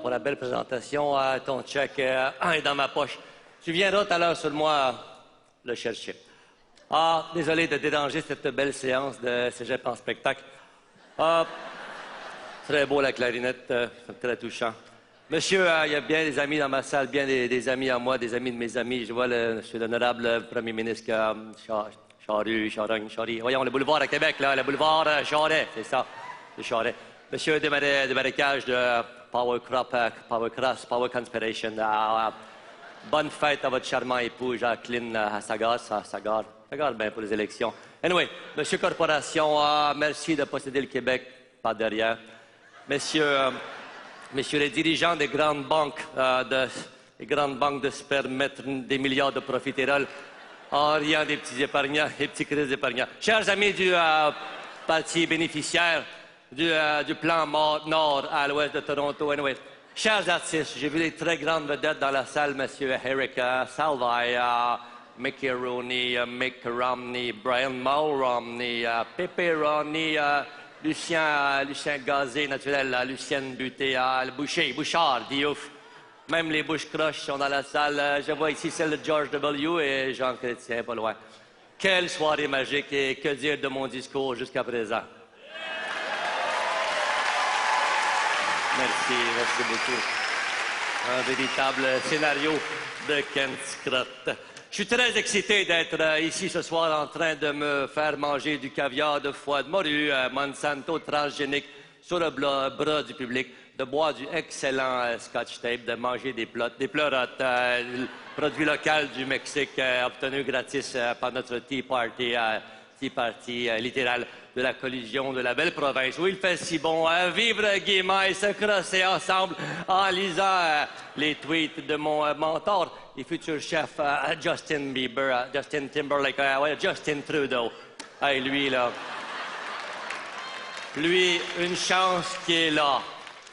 pour la belle présentation. Ton chèque est dans ma poche. Tu viendras tout à l'heure sur moi le chercher. Désolé de déranger cette belle séance de cégep en spectacle. Très beau la clarinette, c'est très touchant. Monsieur, il y a bien des amis dans ma salle, bien des amis à moi, des amis de mes amis. Je vois monsieur l'honorable premier ministre Charest. Voyons, le boulevard à Québec, là, le boulevard Charest, c'est ça, le Charest. Monsieur de marécage de Power Conspiration. Bonne fête à votre charmant époux, Jacqueline Sagar bien pour les élections. Anyway, monsieur Corporation, merci de posséder le Québec par derrière. Messieurs les dirigeants des grandes banques, de se permettre des milliards de profiteroles en riant des petits épargnants, des petits crises d'épargnants. Chers amis du parti bénéficiaire du plan Nord à l'ouest de Toronto, anyway. Chers artistes, j'ai vu des très grandes vedettes dans la salle, monsieur Eric Salvay, Mickey Rooney, Mick Romney, Brian Mulroney, Pepe Roney, Lucien Gazé, naturel, Lucienne Buté, Bouchard, Diouf. Même les bouches-croches sont dans la salle. Je vois ici celle de George W. et Jean Chrétien, pas loin. Quelle soirée magique et que dire de mon discours jusqu'à présent. Merci beaucoup. Un véritable scénario de Ken Scott. Je suis très excité d'être ici ce soir en train de me faire manger du caviar de foie de morue, Monsanto transgénique sur le bras du public, de boire du excellent Scotch Tape, de manger des pleurotes, produit local du Mexique obtenu gratis par notre Tea Party littéral de la collision de la belle province où il fait si bon vivre gaiement et se crosser ensemble en lisant les tweets de mon mentor et futur chef Justin Timberlake, Justin Trudeau. Lui, là. Lui, une chance qu'il est là.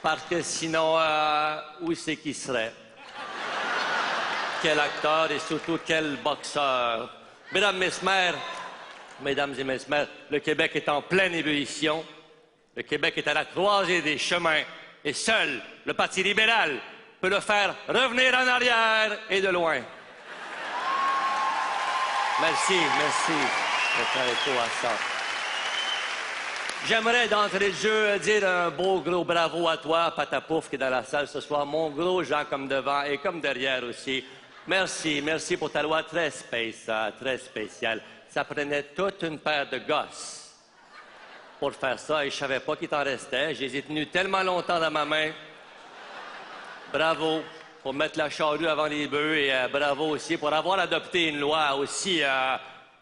Parce que sinon, où c'est qu'il serait? Quel acteur et surtout quel boxeur. Mesdames et messieurs, le Québec est en pleine ébullition. Le Québec est à la croisée des chemins. Et seul le Parti libéral peut le faire revenir en arrière et de loin. Merci. Je à ça. J'aimerais d'entrée de jeu dire un beau gros bravo à toi, Patapouf, qui est dans la salle ce soir. Mon gros Jean comme devant et comme derrière aussi. Merci pour ta loi très spéciale. Ça prenait toute une paire de gosses pour faire ça et je savais pas qu'il t'en restait. Je les ai tenus tellement longtemps dans ma main. Bravo pour mettre la charrue avant les bœufs et bravo aussi pour avoir adopté une loi aussi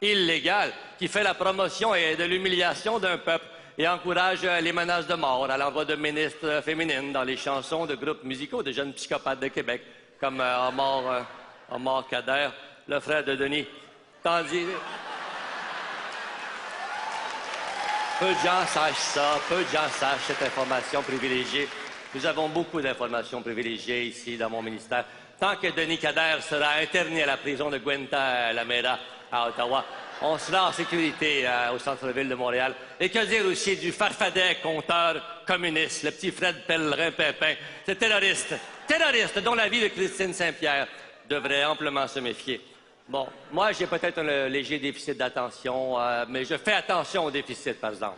illégale qui fait la promotion et de l'humiliation d'un peuple et encourage les menaces de mort à l'envoi de ministres féminines dans les chansons de groupes musicaux de jeunes psychopathes de Québec comme Omar Kader, le frère de Denis. Tandis... Peu de gens sachent ça, peu de gens sachent cette information privilégiée. Nous avons beaucoup d'informations privilégiées ici dans mon ministère. Tant que Denis Kader sera interné à la prison de Guantanamera à Ottawa, on sera en sécurité au centre-ville de Montréal. Et que dire aussi du farfadet conteur communiste, le petit Fred Pellerin-Pépin, ce terroriste dont la vie de Christine Saint-Pierre devrait amplement se méfier. Bon, moi, j'ai peut-être un léger déficit d'attention, mais je fais attention au déficit, par exemple.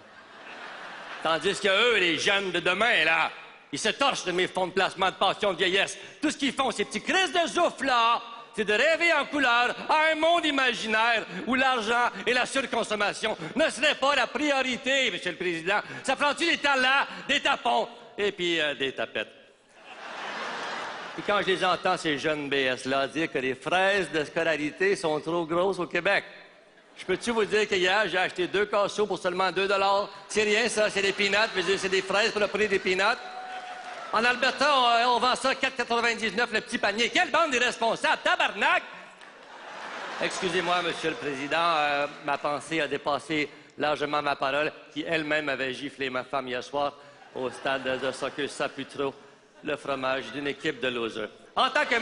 Tandis que eux, les jeunes de demain, là, ils se torchent de mes fonds de placement de pension de vieillesse. Tout ce qu'ils font, ces petits crises de souffle, là, c'est de rêver en couleur à un monde imaginaire où l'argent et la surconsommation ne seraient pas la priorité, Monsieur le Président. Ça prend-tu des talents, des tapons et puis des tapettes? Et quand je les entends, ces jeunes BS-là, dire que les fraises de scolarité sont trop grosses au Québec, je peux-tu vous dire qu'hier, j'ai acheté 2 casseaux pour seulement 2 $? C'est rien, ça, c'est des peanuts, c'est des fraises pour le prix des peanuts. En Alberta, on vend ça 4,99 le petit panier. Quelle bande d'irresponsables, tabarnak! Excusez-moi, Monsieur le Président, ma pensée a dépassé largement ma parole, qui elle-même avait giflé ma femme hier soir au stade de soccer Saputo. Le fromage d'une équipe de losers. En tant que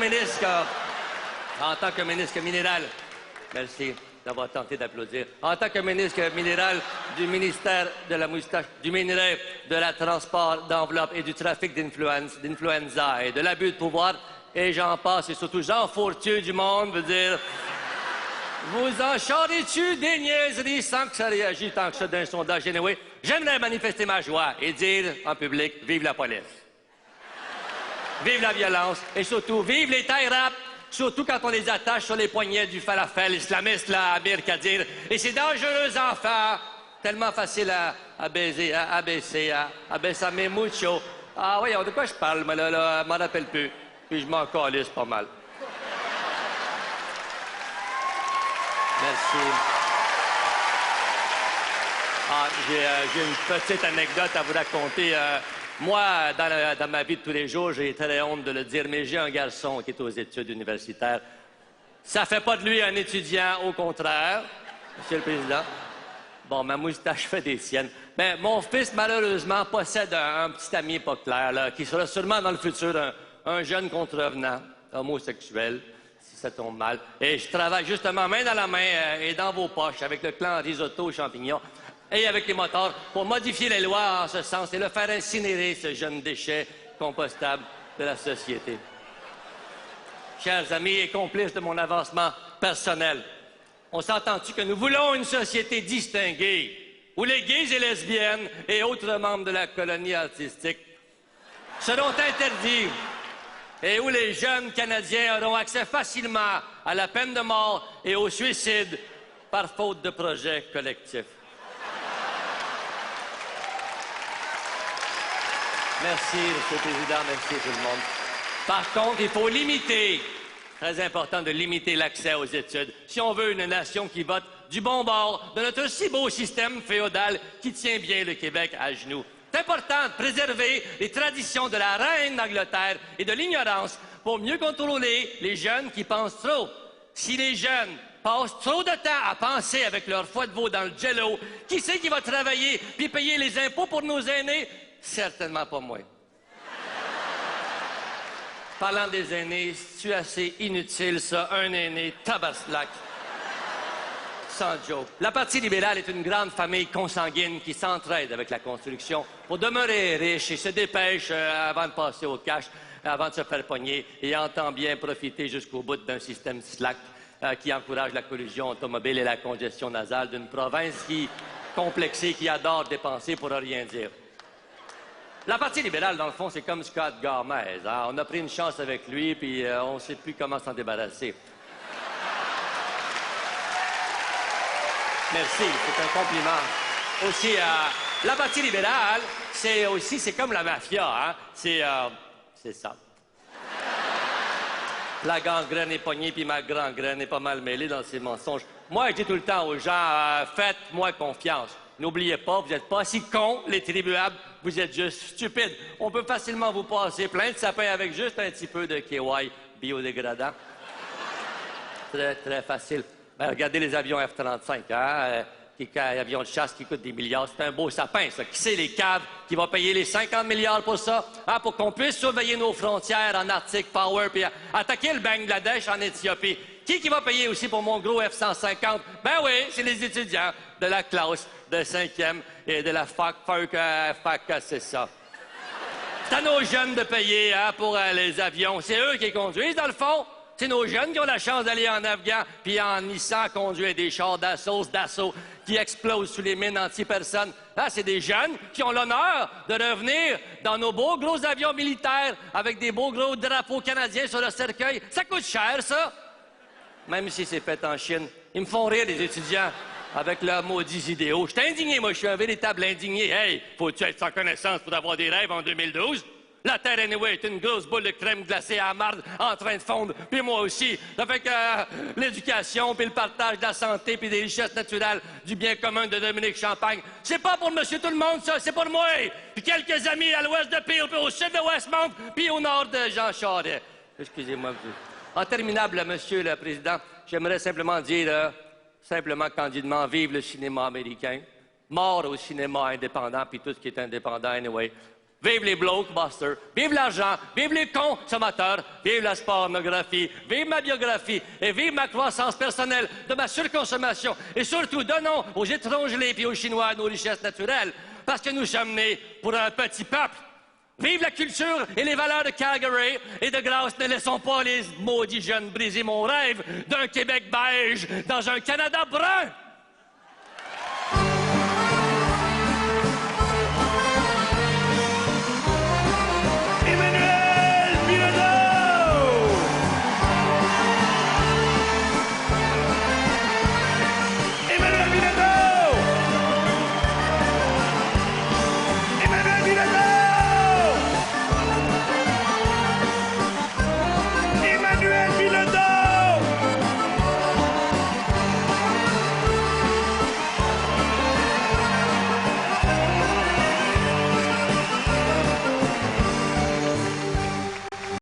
ministre minéral, merci. d'avoir tenté d'applaudir. En tant que ministre minéral du ministère de la moustache, du minerai, de la transport d'enveloppes et du trafic d'influenza et de l'abus de pouvoir, et j'en passe, et surtout Jean Fortier du Monde veut dire... Vous en charrez-tu des niaiseries sans que ça réagisse tant que ça d'un sondage anyway? J'aimerais manifester ma joie et dire en public, vive la police. Vive la violence et surtout, vive les tie rap, surtout quand on les attache sur les poignets du falafel islamiste, là, à Birkadir. Et c'est dangereux, enfants, tellement facile à baiser, à baisser, à besame mucho. Ah oui, de quoi je parle, moi, là, je m'en rappelle plus. Puis je m'en calisse pas mal. Merci. Ah, j'ai une petite anecdote à vous raconter. Moi, dans ma vie de tous les jours, j'ai très honte de le dire, mais j'ai un garçon qui est aux études universitaires. Ça fait pas de lui un étudiant, au contraire, Monsieur le Président. Bon, ma moustache fait des siennes. Mais mon fils, malheureusement, possède un petit ami pas clair, là, qui sera sûrement dans le futur un jeune contrevenant, homosexuel, si ça tombe mal. Et je travaille justement main dans la main et dans vos poches avec le clan risotto champignons et avec les moteurs pour modifier les lois en ce sens et le faire incinérer, ce jeune déchet compostable de la société. Chers amis et complices de mon avancement personnel, on s'entend-tu que nous voulons une société distinguée où les gays et lesbiennes et autres membres de la colonie artistique seront interdits et où les jeunes Canadiens auront accès facilement à la peine de mort et au suicide par faute de projets collectifs. Merci, M. le Président. Merci, tout le monde. Par contre, il faut limiter, très important de limiter l'accès aux études, si on veut une nation qui vote du bon bord de notre si beau système féodal qui tient bien le Québec à genoux. C'est important de préserver les traditions de la reine d'Angleterre et de l'ignorance pour mieux contrôler les jeunes qui pensent trop. Si les jeunes passent trop de temps à penser avec leur foie de veau dans le jello, qui c'est qui va travailler puis payer les impôts pour nos aînés? Certainement pas moi. Parlant des aînés, c'est assez inutile, ça, un aîné, tabaslac. Sans joke. La Parti libéral est une grande famille consanguine qui s'entraide avec la construction pour demeurer riche et se dépêche avant de passer au cash, avant de se faire pogner et entend bien profiter jusqu'au bout d'un système slack qui encourage la collusion automobile et la congestion nasale d'une province complexée qui adore dépenser pour rien dire. La Parti libéral, dans le fond, c'est comme Scott Gomez. Hein? On a pris une chance avec lui, puis on ne sait plus comment s'en débarrasser. Merci, c'est un compliment. Aussi, la Parti libéral, c'est comme la mafia, hein? C'est ça. La gangrène est pognée, puis ma gangrène est pas mal mêlée dans ses mensonges. Moi, je dis tout le temps aux gens, faites-moi confiance. N'oubliez pas, vous n'êtes pas si cons, les tribuables, vous êtes juste stupides. On peut facilement vous passer plein de sapins avec juste un petit peu de KY biodégradant. Très, très facile. Ben, regardez les avions F-35, hein? Avions de chasse qui coûtent des milliards. C'est un beau sapin, ça. Qui c'est les caves qui vont payer les 50 milliards pour ça? Hein? Pour qu'on puisse surveiller nos frontières en Arctic Power puis attaquer le Bangladesh en Éthiopie. Qui va payer aussi pour mon gros F-150? Ben oui, c'est les étudiants de la classe de 5e et de la fac, c'est ça. C'est à nos jeunes de payer hein, pour les avions. C'est eux qui conduisent, dans le fond. C'est nos jeunes qui ont la chance d'aller en Afghan puis en Nissan conduire des chars d'assaut qui explosent sous les mines anti-personnes. Là, c'est des jeunes qui ont l'honneur de revenir dans nos beaux gros avions militaires avec des beaux gros drapeaux canadiens sur le cercueil. Ça coûte cher, ça. Même si c'est fait en Chine. Ils me font rire, les étudiants, avec leurs maudits idéaux. Je suis indigné, moi, je suis un véritable indigné. Hey, faut-tu être sans connaissance pour avoir des rêves en 2012? La Terre, anyway, est une grosse boule de crème glacée à la marde en train de fondre. Puis moi aussi. Ça fait que l'éducation, puis le partage de la santé, puis des richesses naturelles, du bien commun de Dominique Champagne, c'est pas pour monsieur tout le monde, ça, c'est pour moi. Puis quelques amis à l'ouest de Peel, puis au sud de Westmount, puis au nord de Jean Charest. Excusez-moi. En terminable, Monsieur le Président, j'aimerais simplement dire, simplement candidement, vive le cinéma américain, mort au cinéma indépendant, puis tout ce qui est indépendant, anyway. Vive les blockbusters, vive l'argent, vive les consommateurs, vive la pornographie, vive ma biographie et vive ma croissance personnelle de ma surconsommation. Et surtout, donnons aux étrangers et aux Chinois nos richesses naturelles, parce que nous sommes nés pour un petit peuple. Vive la culture et les valeurs de Calgary, et de grâce, ne laissons pas les maudits jeunes briser mon rêve d'un Québec beige dans un Canada brun!